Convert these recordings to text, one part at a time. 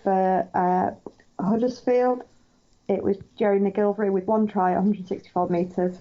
For Huddersfield, it was Jerry McGilvery with 1 try, 164 metres.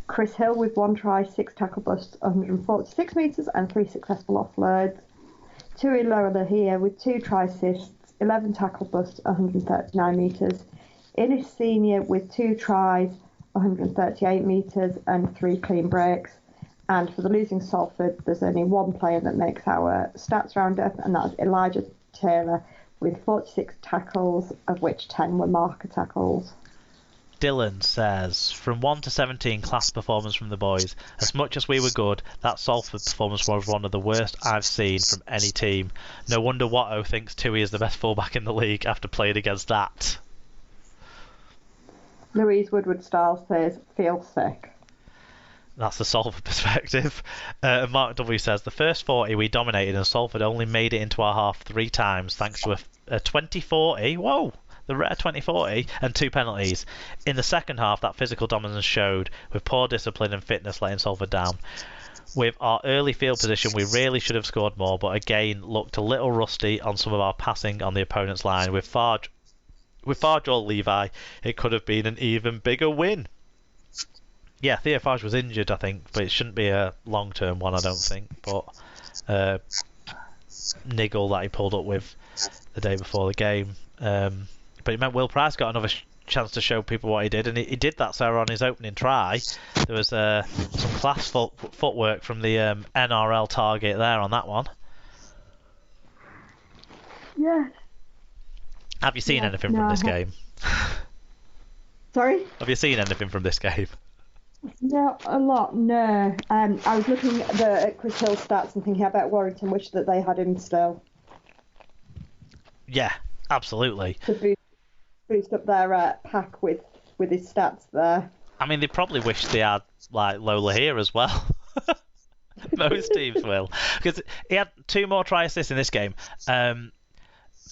Chris Hill with 1 try, 6 tackle busts, 146 metres, and 3 successful offloads. Tui Lolohea with 2 try assists, 11 tackle busts, 139 metres. Innis Senior with 2 tries, 138 metres, and 3 clean breaks. And for the losing Salford, there's only one player that makes our stats roundup, and that's Elijah Taylor with 46 tackles, of which 10 were marker tackles. Dylan says, from 1 to 17, class performance from the boys. As much as we were good, that Salford performance was one of the worst I've seen from any team. No wonder Watto thinks Tui is the best fullback in the league after playing against that. Louise Woodward-Stiles says, feel sick. That's the Salford perspective. Mark W says, the first 40 we dominated and Salford only made it into our half 3 times thanks to a 20-40. Whoa! The rare 20-40 and 2 penalties. In the second half, that physical dominance showed, with poor discipline and fitness letting Salford down. With our early field position, we really should have scored more, but again looked a little rusty on some of our passing on the opponent's line. With Farge or Levi, it could have been an even bigger win. Yeah, Theo Farge was injured, I think, but it shouldn't be a long-term one, I don't think. But niggle that he pulled up with the day before the game. But it meant Will Price got another chance to show people what he did, and he did that, Sarah, on his opening try. There was some class footwork from the NRL target there on that one. Yeah. Have you seen anything from this game? Sorry? Have you seen anything from this game? Not a lot, no. I was looking at Chris Hill's stats and thinking about Warrington, wish that they had him still. Yeah, absolutely. To boost up their pack with his stats there. I mean, they probably wish they had like Lola here as well. Most teams will, because he had 2 more try assists in this game.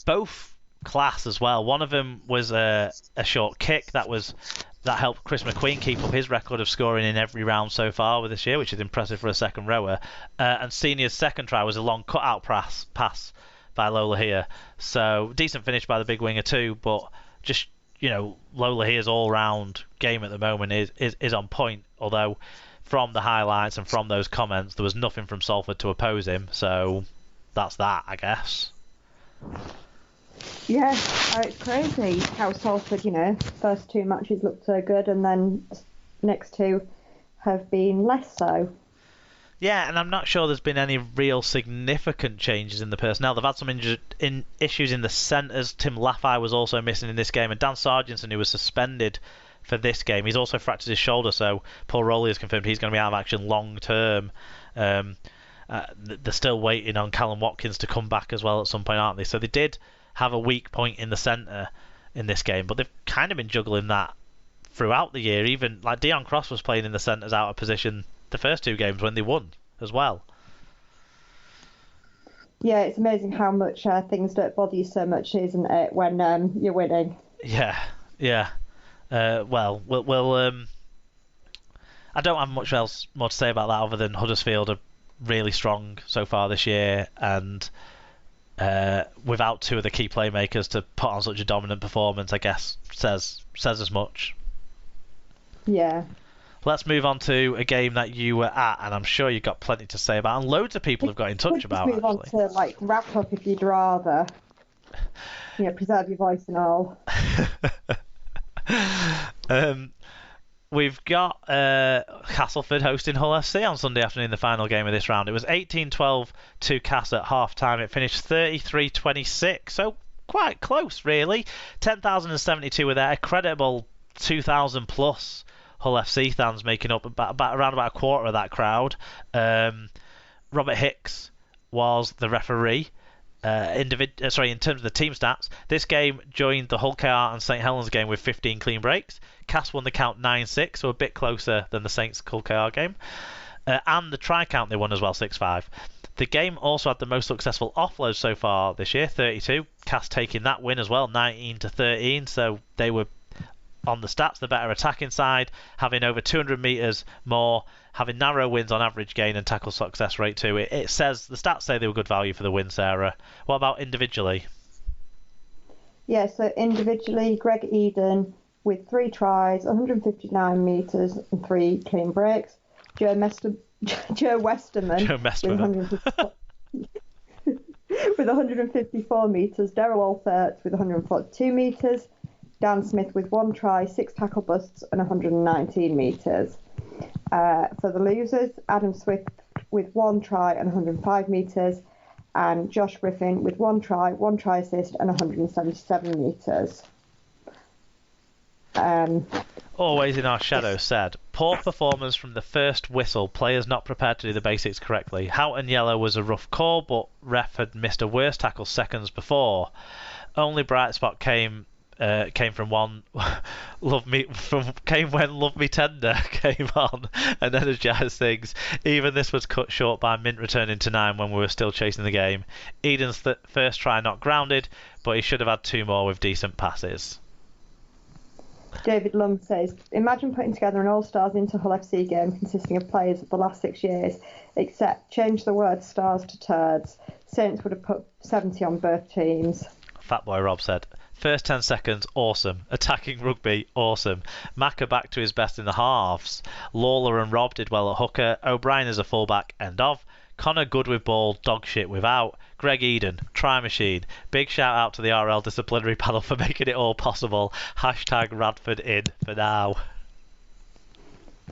Both class as well. One of them was a short kick that helped Chris McQueen keep up his record of scoring in every round so far with this year, which is impressive for a second rower. And Senior's second try was a long cut-out pass by Lola here. So decent finish by the big winger too, but just, Lola here's all-round game at the moment is on point, although from the highlights and from those comments, there was nothing from Salford to oppose him, so that's that, I guess. Yeah, it's crazy how Salford, first 2 matches looked so good and then next 2 have been less so. Yeah, and I'm not sure there's been any real significant changes in the personnel. They've had some issues in the centres. Tim Laffey was also missing in this game, and Dan Sargentson, who was suspended for this game, he's also fractured his shoulder, so Paul Rowley has confirmed he's going to be out of action long term. They're still waiting on Callum Watkins to come back as well at some point, aren't they? So they did have a weak point in the centre in this game, but they've kind of been juggling that throughout the year. Even like Dion Cross was playing in the centres out of position the first 2 games when they won as well. Yeah, it's amazing how much things don't bother you so much, isn't it, when you're winning? Yeah. Well, I don't have much else more to say about that other than Huddersfield are really strong so far this year, and without 2 of the key playmakers to put on such a dominant performance, I guess says as much. Yeah. Let's move on to a game that you were at, and I'm sure you've got plenty to say about, and loads of people have got in touch about. Move on to wrap up if you'd rather. Preserve your voice and all. We've got Castleford hosting Hull FC on Sunday afternoon, the final game of this round. It was 18-12 to Cass at half time. It finished 33-26, so quite close really. 10,072 were there, a credible 2,000 plus Hull FC fans making up around a quarter of that crowd. Robert Hicks was the referee. In terms of the team stats, this game joined the Hull KR and St Helens game with 15 clean breaks. Cass won the count 9-6, so a bit closer than the Saints Hull KR game. And the try count they won as well, 6-5. The game also had the most successful offloads so far this year, 32. Cass taking that win as well, 19-13, so they were on the stats the better attacking side, having over 200 metres more, having narrow wins on average gain and tackle success rate too. It says, the stats say they were good value for the win, Sarah. What about individually? Yeah, so individually, Greg Eden with 3 tries, 159 metres and 3 clean breaks. Joe Westerman Joe messed with with him. 154, with 154 metres. Daryl Alfert with 142 metres. Dan Smith with 1 try, 6 tackle busts and 119 metres. For the losers, Adam Swift with 1 try and 105 metres. And Josh Griffin with 1 try, 1 try assist and 177 metres. Always in our shadow said, poor performance from the first whistle, players not prepared to do the basics correctly. Houghton yellow was a rough call, but ref had missed a worse tackle seconds before. Only bright spot came from when Love Me Tender came on and energised things. Even this was cut short by Mint returning to 9 when we were still chasing the game. Eden's first try not grounded, but he should have had 2 more with decent passes. David Lum says, imagine putting together an All-Stars into Hull FC game consisting of players of the last 6 years, except change the word stars to turds. Saints would have put 70 on both teams. Fatboy Rob said, first 10 seconds, awesome. Attacking rugby, awesome. Macca back to his best in the halves. Lawler and Rob did well at hooker. O'Brien as a fullback, end of. Connor good with ball, dog shit without. Greg Eden, try machine. Big shout out to the RL disciplinary panel for making it all possible. Hashtag Radford in for now.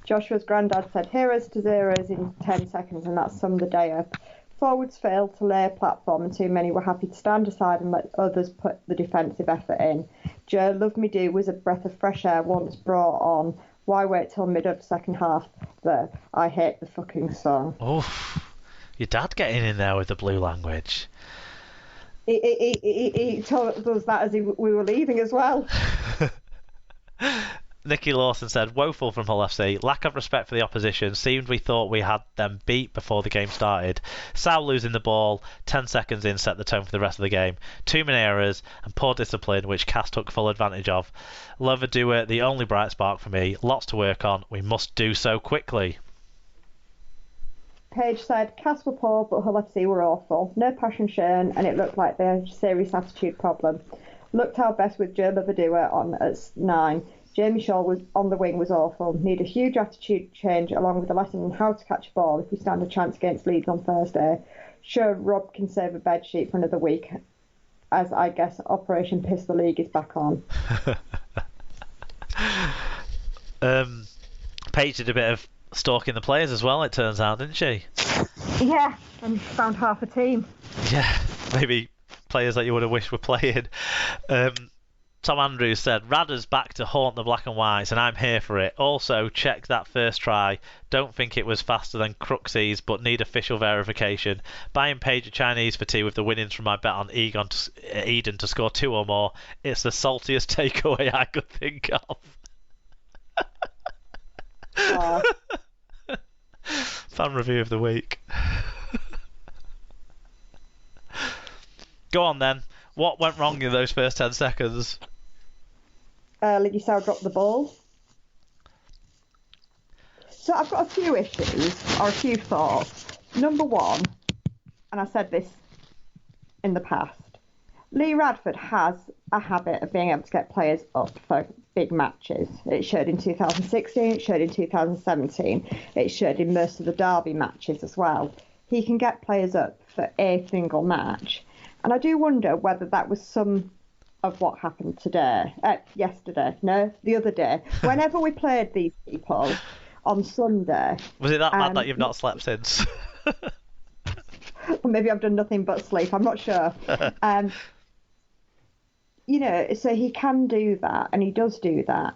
Joshua's granddad said heroes to zeros in 10 seconds, and that summed the day up. Forwards failed to lay a platform and too many were happy to stand aside and let others put the defensive effort in. Joe Love Me Do was a breath of fresh air once brought on. Why wait till mid of the second half? I hate the fucking song. Oof. Your dad getting in there with the blue language. He told us that as we were leaving as well. Nicky Lawson said, woeful from Hull FC. Lack of respect for the opposition. Seemed we thought we had them beat before the game started. Sal losing the ball 10 seconds in set the tone for the rest of the game. Too many errors and poor discipline, which Cass took full advantage of. Lovadua, the only bright spark for me. Lots to work on. We must do so quickly. Page said, Cass were poor, but Hull FC were awful. No passion shown, and it looked like they had a serious attitude problem. Looked our best with Joe Lovadua on at 9. Jamie Shaw was on the wing was awful. Need a huge attitude change along with a lesson on how to catch a ball if we stand a chance against Leeds on Thursday. Sure, Rob can save a bed sheet for another week, as I guess Operation Piss the League is back on. Paige did a bit of stalking the players as well, it turns out, didn't she? Yeah, and found half a team. Yeah, maybe players that you would have wished were playing. Tom Andrews said, Radders back to haunt the black and whites, and I'm here for it. Also, check that first try. Don't think it was faster than Crooksey's, but need official verification. Buying Page a Chinese for tea with the winnings from my bet on Eden to score 2 or more. It's the saltiest takeaway I could think of. Fan review of the week. Go on then. What went wrong in those first 10 seconds? Liddy Sow dropped the ball. So I've got a few issues, or a few thoughts. Number one, and I said this in the past, Lee Radford has a habit of being able to get players up for big matches. It showed in 2016, it showed in 2017, it showed in most of the derby matches as well. He can get players up for a single match. And I do wonder whether that was some of what happened yesterday. No, the other day. Whenever we played these people on Sunday. Was it that bad that you've not slept since? Or maybe I've done nothing but sleep. I'm not sure. So he can do that, and he does do that.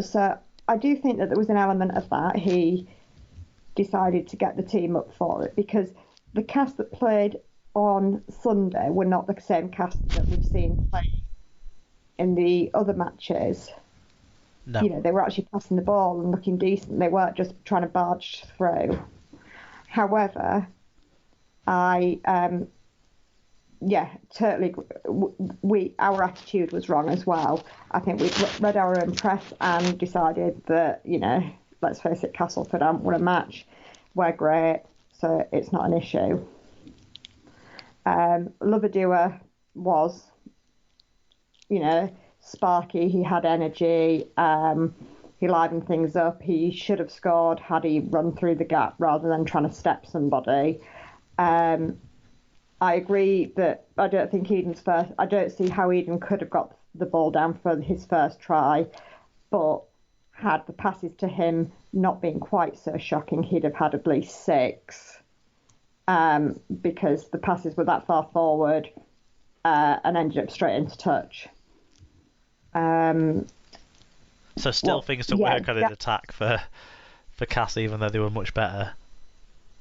So I do think that there was an element of that. He decided to get the team up for it, because the cast that played on Sunday were not the same cast that we've seen play in the other matches. No. They were actually passing the ball and looking decent. They weren't just trying to barge through. However, totally. Our attitude was wrong as well. I think we read our own press and decided that, let's face it, Castleford haven't won a match. We're great, so it's not an issue. Lovadua was sparky. He had energy. He livened things up. He should have scored had he run through the gap rather than trying to step somebody. I agree that I don't think I don't see how Eden could have got the ball down for his first try, but had the passes to him not been quite so shocking, he'd have had at least 6, because the passes were that far forward and ended up straight into touch. So still things to work on in attack for Cass, even though they were much better.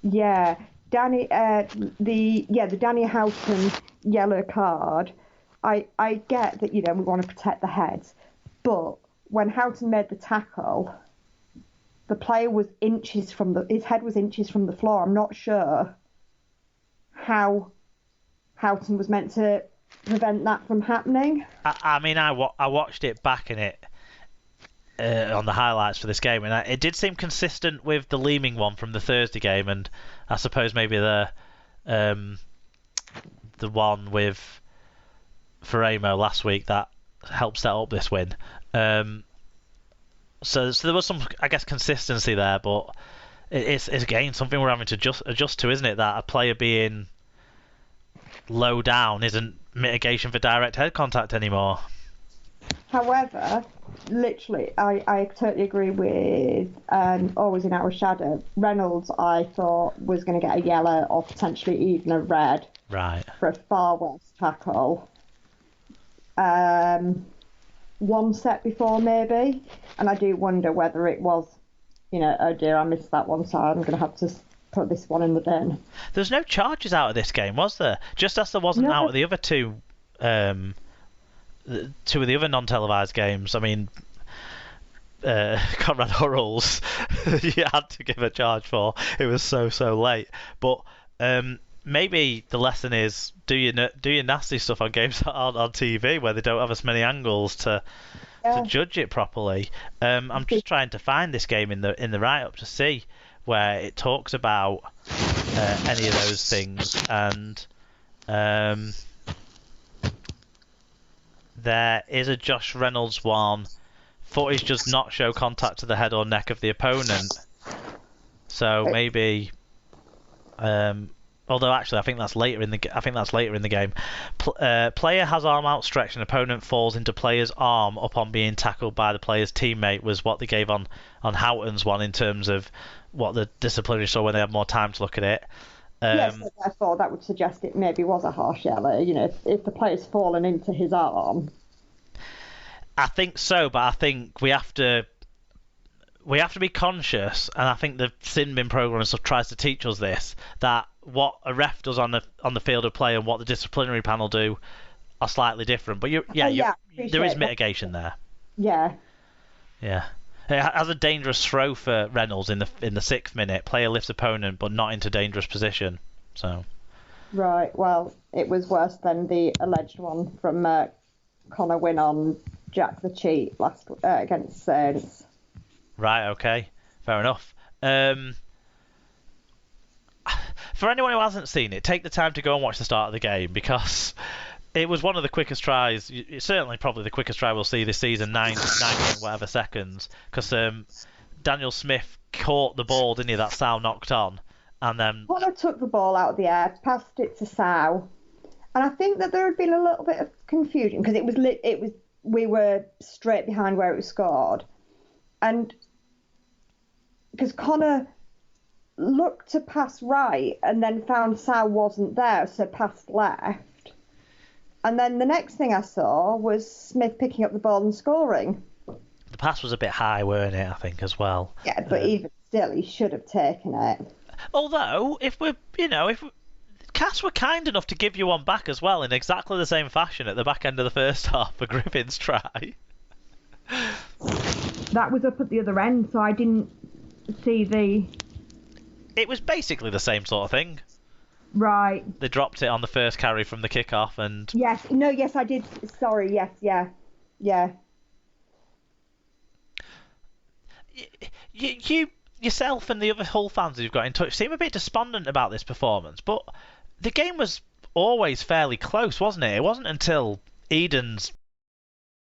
Yeah, the Danny Houghton yellow card. I get that we want to protect the heads, but when Houghton made the tackle, the player was his head was inches from the floor. I'm not sure how Houghton was meant to prevent that from happening. I watched it back in it on the highlights for this game, and it did seem consistent with the Leeming one from the Thursday game, and I suppose maybe the one with Ferramo last week that helped set up this win. So there was some, I guess, consistency there, but it's again something we're having to adjust to, isn't it? That a player being low down isn't mitigation for direct head contact anymore. However, literally, I totally agree with Always in Our Shadow. Reynolds, I thought, was going to get a yellow or potentially even a red for a far worse tackle. One set before maybe, and I do wonder whether it was, oh dear, I missed that one, so I'm going to have to put this one in the bin. There's no charges out of this game, was there? Just as there wasn't out of the other two of the other non-televised games. I mean, Conrad Hurrell's you had to give a charge for. It was so late. But maybe the lesson is do your nasty stuff on games on TV where they don't have as many angles to judge it properly. I'm just trying to find this game in the write-up to see where it talks about any of those things, and there is a Josh Reynolds one. Footage does not show contact to the head or neck of the opponent. So maybe, although actually I think that's later in the game. Player has arm outstretched and opponent falls into player's arm upon being tackled by the player's teammate was what they gave on Houghton's one in terms of what the disciplinary saw when they had more time to look at it. Yes, so therefore that would suggest it maybe was a harsh yellow. If the player's fallen into his arm. I think so, but I think we have to be conscious, and I think the sin bin program and stuff tries to teach us this, that what a ref does on the field of play and what the disciplinary panel do are slightly different. But there is mitigation there. Yeah. Yeah. It has a dangerous throw for Reynolds in the 6th minute. Player lifts opponent, but not into dangerous position. So. Right. Well, it was worse than the alleged one from Connor Wynn on Jack the Cheat last against Saints. Right. Okay. Fair enough. For anyone who hasn't seen it, take the time to go and watch the start of the game, because it was one of the quickest tries. It's certainly probably the quickest try we'll see this season, 9 whatever seconds. Because Daniel Smith caught the ball, didn't he? That Sal knocked on, and then Connor took the ball out of the air, passed it to Sal, and I think that there had been a little bit of confusion because we were straight behind where it was scored, and because Connor looked to pass right and then found Sal wasn't there, so passed left. And then the next thing I saw was Smith picking up the ball and scoring. The pass was a bit high, weren't it, I think, as well? Yeah, but even still, he should have taken it. Although, if Cass were kind enough to give you one back as well in exactly the same fashion at the back end of the first half for Griffin's try. That was up at the other end, so I didn't see the... It was basically the same sort of thing. Right. They dropped it on the first carry from the kickoff, and yes, I did. Sorry, yes, yeah. You yourself and the other Hull fans who've got in touch seem a bit despondent about this performance, but the game was always fairly close, wasn't it? It wasn't until Eden's